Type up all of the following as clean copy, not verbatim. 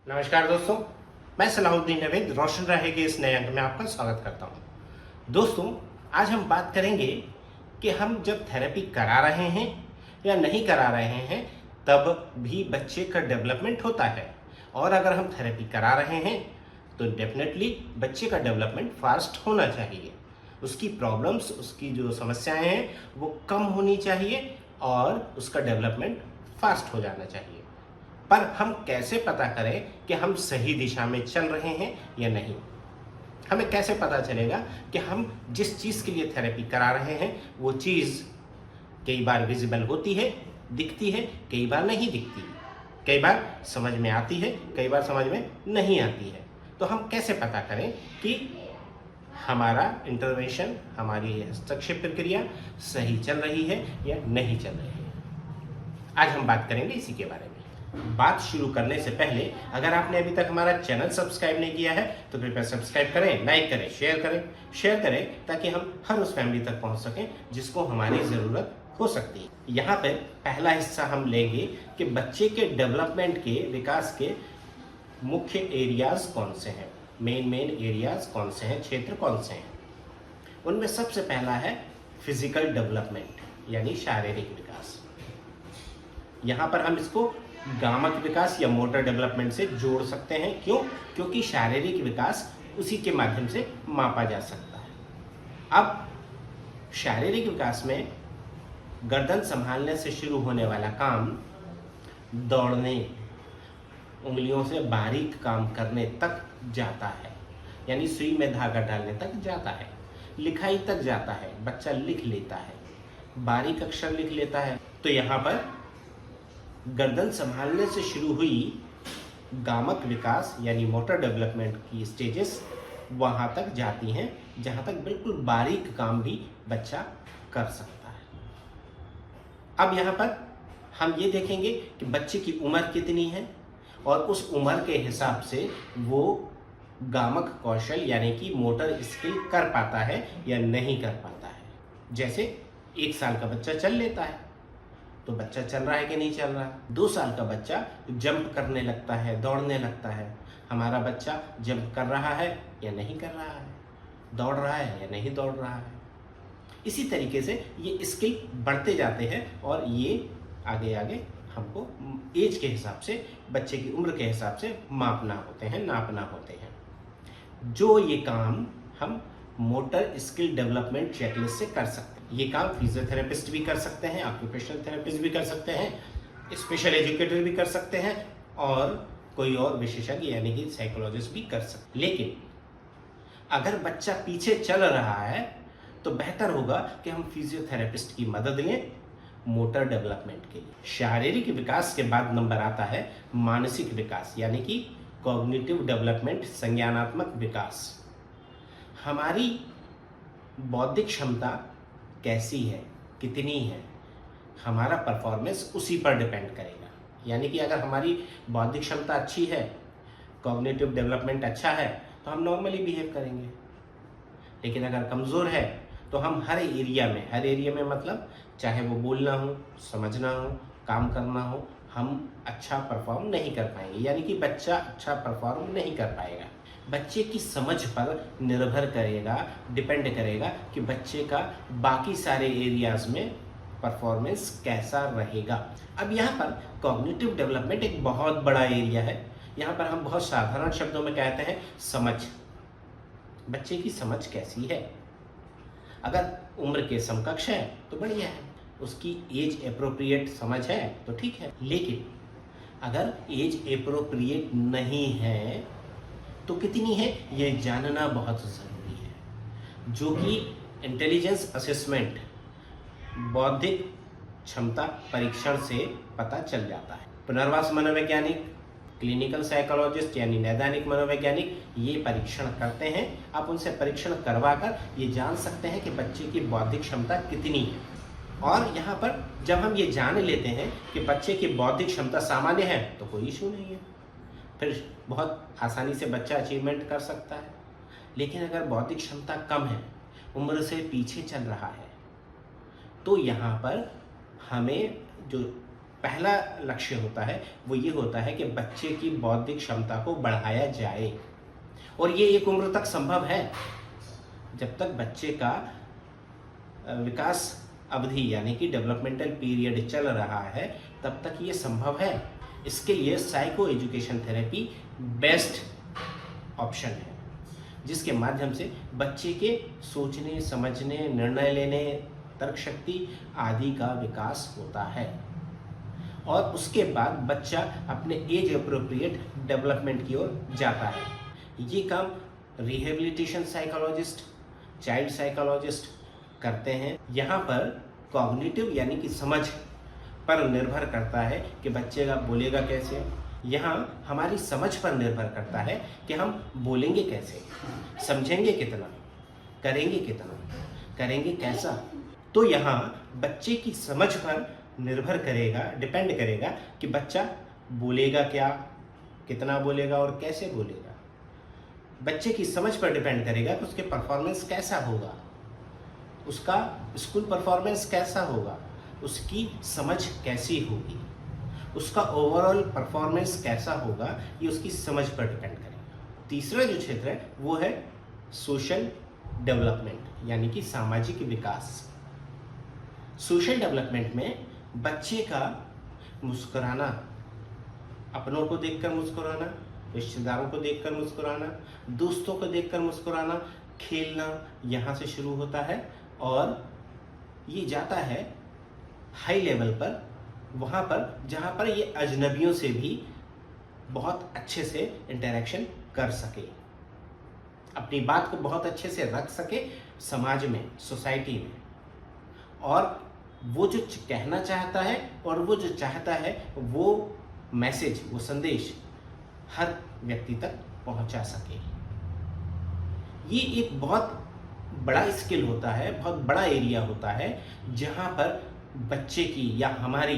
नमस्कार दोस्तों, मैं सलाहुद्दीन नवेद रोशन रहेगे इस नए अंक में आपका स्वागत करता हूं। दोस्तों, आज हम बात करेंगे कि हम जब थेरेपी करा रहे हैं या नहीं करा रहे हैं तब भी बच्चे का डेवलपमेंट होता है, और अगर हम थेरेपी करा रहे हैं तो डेफिनेटली बच्चे का डेवलपमेंट फास्ट होना चाहिए। उसकी प्रॉब्लम्स, उसकी जो समस्याएं हैं वो कम होनी चाहिए और उसका डेवलपमेंट फास्ट हो जाना चाहिए। पर हम कैसे पता करें कि हम सही दिशा में चल रहे हैं या नहीं? हमें कैसे पता चलेगा कि हम जिस चीज़ के लिए थेरेपी करा रहे हैं वो चीज़ कई बार विजिबल होती है, दिखती है, कई बार नहीं दिखती, कई बार समझ में आती है, कई बार समझ में नहीं आती है। तो हम कैसे पता करें कि हमारा इंटरवेंशन, हमारी हस्तक्षेप प्रक्रिया सही चल रही है या नहीं चल रही है? आज हम बात करेंगे इसी के बारे में। बात शुरू करने से पहले अगर आपने अभी तक हमारा चैनल सब्सक्राइब नहीं किया है तो कृपया सब्सक्राइब करें, लाइक करें, शेयर करें ताकि हम हर उस फैमिली तक पहुंच सकें जिसको हमारी ज़रूरत हो सकती है। यहाँ पे पहला हिस्सा हम लेंगे कि बच्चे के डेवलपमेंट के विकास के मुख्य एरियाज कौन से हैं, मेन एरियाज कौन से हैं, क्षेत्र कौन से हैं। उनमें सबसे पहला है फिजिकल डेवलपमेंट यानी शारीरिक विकास। यहाँ पर हम इसको गामक विकास या मोटर डेवलपमेंट से जोड़ सकते हैं। क्यों? क्योंकि शारीरिक विकास उसी के माध्यम से मापा जा सकता है। अब शारीरिक विकास में गर्दन संभालने से शुरू होने वाला काम दौड़ने, उंगलियों से बारीक काम करने तक जाता है, यानी सुई में धागा डालने तक जाता है, लिखाई तक जाता है, बच्चा लिख लेता है, बारीक अक्षर लिख लेता है। तो यहाँ पर गर्दन संभालने से शुरू हुई गामक विकास यानी मोटर डेवलपमेंट की स्टेजेस वहाँ तक जाती हैं जहाँ तक बिल्कुल बारीक काम भी बच्चा कर सकता है। अब यहाँ पर हम ये देखेंगे कि बच्चे की उम्र कितनी है और उस उम्र के हिसाब से वो गामक कौशल यानी कि मोटर स्किल कर पाता है या नहीं कर पाता है। जैसे 1 साल का बच्चा चल लेता है तो बच्चा चल रहा है कि नहीं चल रहा। 2 साल का बच्चा जंप करने लगता है, दौड़ने लगता है। हमारा बच्चा जंप कर रहा है या नहीं कर रहा है, दौड़ रहा है या नहीं दौड़ रहा है। इसी तरीके से ये स्किल बढ़ते जाते हैं और ये आगे आगे हमको एज के हिसाब से, बच्चे की उम्र के हिसाब से मापना होते हैं, नापना होते हैं। जो ये काम हम मोटर स्किल डेवलपमेंट चेकलिस्ट से कर सकते हैं। ये काम फिजियोथेरेपिस्ट भी कर सकते हैं, ऑक्यूपेशनल थेरेपिस्ट भी कर सकते हैं, स्पेशल एजुकेटर भी कर सकते हैं और कोई और विशेषज्ञ यानी कि साइकोलॉजिस्ट भी कर सकते हैं। लेकिन अगर बच्चा पीछे चल रहा है तो बेहतर होगा कि हम फिजियोथेरेपिस्ट की मदद लें मोटर डेवलपमेंट के लिए। शारीरिक विकास के बाद नंबर आता है मानसिक विकास यानी कि कॉग्निटिव डेवलपमेंट, संज्ञानात्मक विकास। हमारी बौद्धिक क्षमता कैसी है, कितनी है, हमारा परफॉर्मेंस उसी पर डिपेंड करेगा। यानी कि अगर हमारी बौद्धिक क्षमता अच्छी है, कॉग्निटिव डेवलपमेंट अच्छा है तो हम नॉर्मली बिहेव करेंगे। लेकिन अगर कमज़ोर है तो हम हर एरिया में मतलब चाहे वो बोलना हो, समझना हो, काम करना हो, हम अच्छा परफॉर्म नहीं कर पाएंगे। यानी कि बच्चा अच्छा परफॉर्म नहीं कर पाएगा। बच्चे की समझ पर निर्भर करेगा, डिपेंड करेगा कि बच्चे का बाकी सारे एरियाज में परफॉर्मेंस कैसा रहेगा। अब यहाँ पर कॉग्निटिव डेवलपमेंट एक बहुत बड़ा एरिया है। यहाँ पर हम बहुत साधारण शब्दों में कहते हैं समझ। बच्चे की समझ कैसी है? अगर उम्र के समकक्ष है तो बढ़िया है, उसकी एज एप्रोप्रिएट समझ है तो ठीक है। लेकिन अगर एज एप्रोप्रिएट नहीं है तो कितनी है ये जानना बहुत ज़रूरी है, जो कि इंटेलिजेंस असेसमेंट, बौद्धिक क्षमता परीक्षण से पता चल जाता है। पुनर्वास मनोवैज्ञानिक, क्लिनिकल साइकोलॉजिस्ट यानी नैदानिक मनोवैज्ञानिक ये परीक्षण करते हैं। आप उनसे परीक्षण करवाकर ये जान सकते हैं कि बच्चे की बौद्धिक क्षमता कितनी है। और यहाँ पर जब हम ये जान लेते हैं कि बच्चे की बौद्धिक क्षमता सामान्य है तो कोई इशू नहीं है, फिर बहुत आसानी से बच्चा अचीवमेंट कर सकता है। लेकिन अगर बौद्धिक क्षमता कम है, उम्र से पीछे चल रहा है, तो यहाँ पर हमें जो पहला लक्ष्य होता है वो ये होता है कि बच्चे की बौद्धिक क्षमता को बढ़ाया जाए। और ये एक उम्र तक संभव है, जब तक बच्चे का विकास अवधि यानी कि डेवलपमेंटल पीरियड चल रहा है तब तक ये संभव है। इसके लिए psycho education therapy best option है, जिसके माध्यम से बच्चे के सोचने, समझने, निर्णय लेने, तर्क शक्ति आदि का विकास होता है और उसके बाद बच्चा अपने एज अप्रोप्रिएट डेवलपमेंट की ओर जाता है। ये काम रिहेबिलिटेशन साइकोलॉजिस्ट, चाइल्ड साइकोलॉजिस्ट करते हैं। यहाँ पर कॉग्निटिव यानी कि समझ पर निर्भर करता है कि बच्चे का बोलेगा कैसे। यहाँ हमारी समझ पर निर्भर करता है कि हम बोलेंगे कैसे, समझेंगे कितना, करेंगे कितना, करेंगे कैसा। तो यहाँ बच्चे की समझ पर निर्भर करेगा, डिपेंड करेगा कि बच्चा बोलेगा क्या, कितना बोलेगा और कैसे बोलेगा। बच्चे की समझ पर डिपेंड करेगा कि उसके परफॉर्मेंस कैसा होगा, उसका स्कूल परफॉर्मेंस कैसा होगा, उसकी समझ कैसी होगी, उसका ओवरऑल परफॉर्मेंस कैसा होगा, ये उसकी समझ पर डिपेंड करेगा। तीसरा जो क्षेत्र है वो है सोशल डेवलपमेंट यानी कि सामाजिक विकास। सोशल डेवलपमेंट में बच्चे का मुस्कुराना, अपनों को देखकर मुस्कुराना, रिश्तेदारों को देखकर मुस्कुराना, दोस्तों को देखकर मुस्कुराना, खेलना यहाँ से शुरू होता है और ये जाता है हाई लेवल पर, वहाँ पर जहाँ पर ये अजनबियों से भी बहुत अच्छे से इंटरेक्शन कर सके, अपनी बात को बहुत अच्छे से रख सके समाज में, सोसाइटी में, और वो जो कहना चाहता है और वो जो चाहता है वो मैसेज, वो संदेश हर व्यक्ति तक पहुंचा सके। ये एक बहुत बड़ा स्किल होता है, बहुत बड़ा एरिया होता है जहाँ पर बच्चे की या हमारी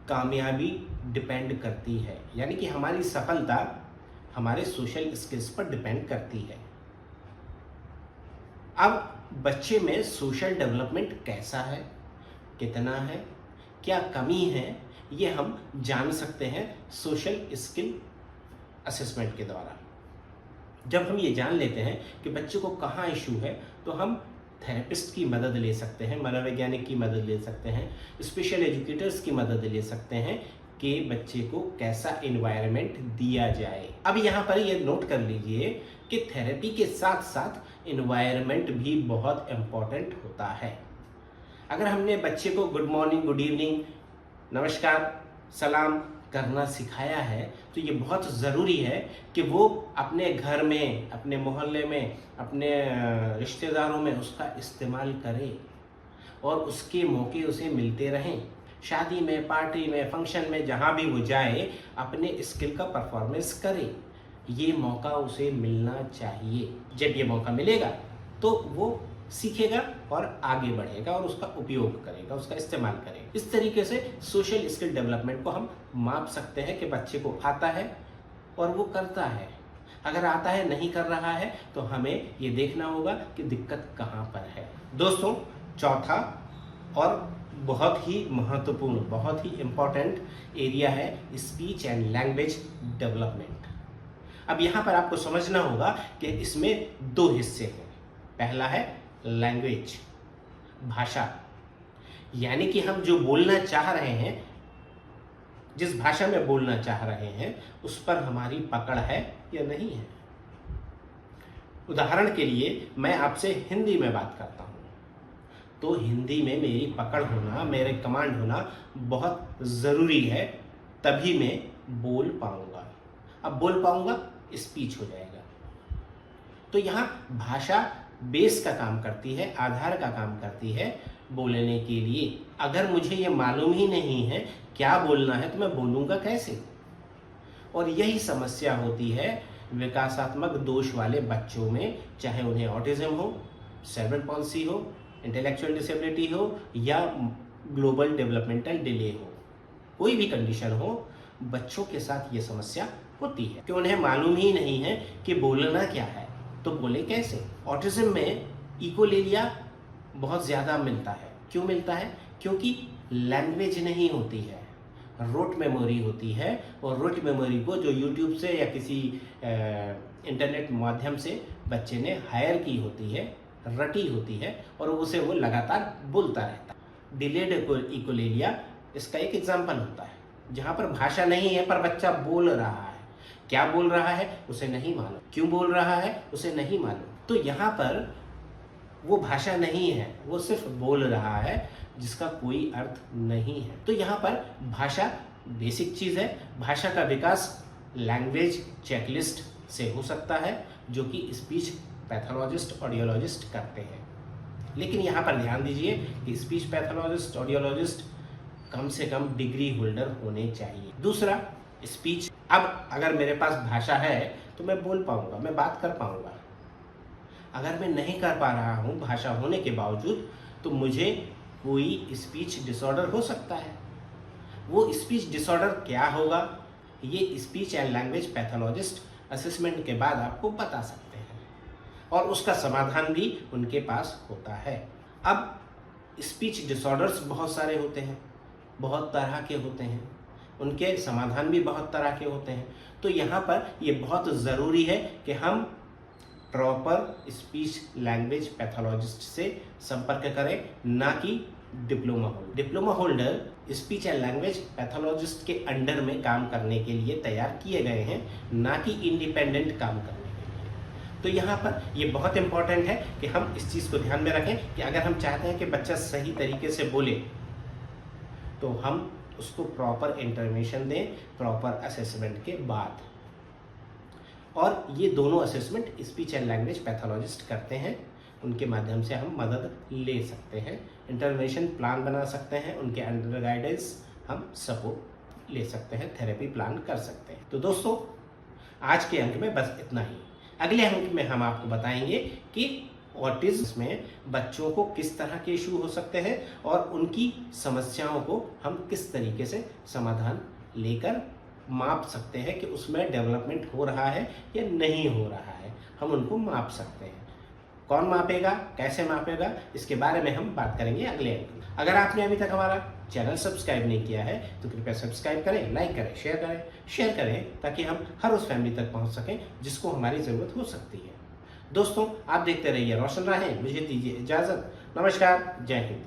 कामयाबी डिपेंड करती है, यानी कि हमारी सफलता हमारे सोशल स्किल्स पर डिपेंड करती है। अब बच्चे में सोशल डेवलपमेंट कैसा है, कितना है, क्या कमी है, ये हम जान सकते हैं सोशल स्किल असेसमेंट के द्वारा। जब हम ये जान लेते हैं कि बच्चे को कहाँ इशू है तो हम थेरेपिस्ट की मदद ले सकते हैं, मनोवैज्ञानिक की मदद ले सकते हैं, स्पेशल एजुकेटर्स की मदद ले सकते हैं कि बच्चे को कैसा एनवायरनमेंट दिया जाए। अब यहाँ पर ये नोट कर लीजिए कि थेरेपी के साथ साथ एनवायरनमेंट भी बहुत इम्पॉर्टेंट होता है। अगर हमने बच्चे को गुड मॉर्निंग, गुड इवनिंग, नमस्कार, सलाम करना सिखाया है तो ये बहुत ज़रूरी है कि वो अपने घर में, अपने मोहल्ले में, अपने रिश्तेदारों में उसका इस्तेमाल करे और उसके मौके उसे मिलते रहें। शादी में, पार्टी में, फंक्शन में, जहाँ भी वो जाए अपने स्किल का परफॉर्मेंस करे। ये मौका उसे मिलना चाहिए। जब ये मौका मिलेगा तो वो सीखेगा और आगे बढ़ेगा और उसका उपयोग करेगा, उसका इस्तेमाल करेगा। इस तरीके से सोशल स्किल डेवलपमेंट को हम माप सकते हैं कि बच्चे को आता है और वो करता है। अगर आता है, नहीं कर रहा है तो हमें ये देखना होगा कि दिक्कत कहाँ पर है। दोस्तों, चौथा और बहुत ही महत्वपूर्ण, बहुत ही इम्पॉर्टेंट एरिया है स्पीच एंड लैंग्वेज डेवलपमेंट। अब यहाँ पर आपको समझना होगा कि इसमें दो हिस्से हैं। पहला है लैंग्वेज, भाषा, यानी कि हम जो बोलना चाह रहे हैं, जिस भाषा में बोलना चाह रहे हैं उस पर हमारी पकड़ है या नहीं है। उदाहरण के लिए मैं आपसे हिंदी में बात करता हूँ तो हिंदी में मेरी पकड़ होना, मेरे कमांड होना बहुत ज़रूरी है, तभी मैं बोल पाऊँगा। अब बोल पाऊँगा, स्पीच हो जाएगा। तो यहाँ भाषा बेस का काम करती है, आधार का काम करती है बोलने के लिए। अगर मुझे ये मालूम ही नहीं है क्या बोलना है तो मैं बोलूँगा कैसे। और यही समस्या होती है विकासात्मक दोष वाले बच्चों में, चाहे उन्हें ऑटिज्म हो, सेरेब्रल पॉल्सी हो, इंटेलेक्चुअल डिसेबिलिटी हो या ग्लोबल डेवलपमेंटल डिले हो, कोई भी कंडीशन हो, बच्चों के साथ ये समस्या होती है कि उन्हें मालूम ही नहीं है कि बोलना क्या है तो बोले कैसे। ऑटिज्म में इकोलेलिया बहुत ज़्यादा मिलता है। क्यों मिलता है? क्योंकि लैंग्वेज नहीं होती है, रोट मेमोरी होती है, और रोट मेमोरी को जो यूट्यूब से या किसी इंटरनेट माध्यम से बच्चे ने हायर की होती है, रटी होती है, और उसे वो लगातार बोलता रहता है। डिलेड इकोलेलिया इसका एक एग्जाम्पल होता है, जहाँ पर भाषा नहीं है पर बच्चा बोल रहा है। क्या बोल रहा है उसे नहीं मालूम, क्यों बोल रहा है उसे नहीं मालूम। तो यहाँ पर वो भाषा नहीं है, वो सिर्फ बोल रहा है जिसका कोई अर्थ नहीं है। तो यहाँ पर भाषा बेसिक चीज़ है। भाषा का विकास लैंग्वेज चेकलिस्ट से हो सकता है, जो कि स्पीच पैथोलॉजिस्ट ऑडियोलॉजिस्ट करते हैं। लेकिन यहाँ पर ध्यान दीजिए कि स्पीच पैथोलॉजिस्ट ऑडियोलॉजिस्ट कम से कम डिग्री होल्डर होने चाहिए। दूसरा, स्पीच। अब अगर मेरे पास भाषा है तो मैं बोल पाऊंगा, मैं बात कर पाऊंगा। अगर मैं नहीं कर पा रहा हूँ भाषा होने के बावजूद, तो मुझे कोई स्पीच डिसऑर्डर हो सकता है। वो स्पीच डिसऑर्डर क्या होगा, ये speech and language pathologist assessment के बाद आपको बता सकते हैं, और उसका समाधान भी उनके पास होता है। अब स्पीच डिसऑर्डर्स बहुत सारे होते हैं, बहुत तरह के होते हैं, उनके समाधान भी बहुत तरह के होते हैं। तो यहाँ पर ये बहुत ज़रूरी है कि हम प्रॉपर स्पीच लैंग्वेज पैथोलॉजिस्ट से संपर्क करें, ना कि diploma holder. Diploma holder speech and language pathologist के अंडर में काम करने के लिए तैयार किए गए हैं, ना कि इंडिपेंडेंट काम करने के लिए। तो यहाँ पर ये बहुत इंपॉर्टेंट है कि हम इस चीज़ को ध्यान में रखें कि अगर हम चाहते हैं कि बच्चा सही तरीके से बोले, तो हम उसको प्रॉपर इंटरवेंशन दें, प्रॉपर असेसमेंट के बाद। और ये दोनों assessment speech and language pathologist करते हैं, उनके माध्यम से हम मदद ले सकते हैं, इंटरवेंशन प्लान बना सकते हैं, उनके अंडर गाइडेंस हम सपोर्ट ले सकते हैं, थेरेपी प्लान कर सकते हैं। तो दोस्तों, आज के अंक में बस इतना ही। अगले अंक में हम आपको बताएंगे कि ऑटिज्म में बच्चों को किस तरह के इशू हो सकते हैं, और उनकी समस्याओं को हम किस तरीके से समाधान लेकर माप सकते हैं कि उसमें डेवलपमेंट हो रहा है या नहीं हो रहा है। हम उनको माप सकते हैं। कौन मापेगा, कैसे मापेगा, इसके बारे में हम बात करेंगे अगले अंक में। अगर आपने अभी तक हमारा चैनल सब्सक्राइब नहीं किया है तो कृपया सब्सक्राइब करें, लाइक करें, शेयर करें, ताकि हम हर उस फैमिली तक पहुंच सकें जिसको हमारी ज़रूरत हो सकती है। दोस्तों, आप देखते रहिए रोशन राहें। मुझे दीजिए इजाज़त। नमस्कार, जय हिंद।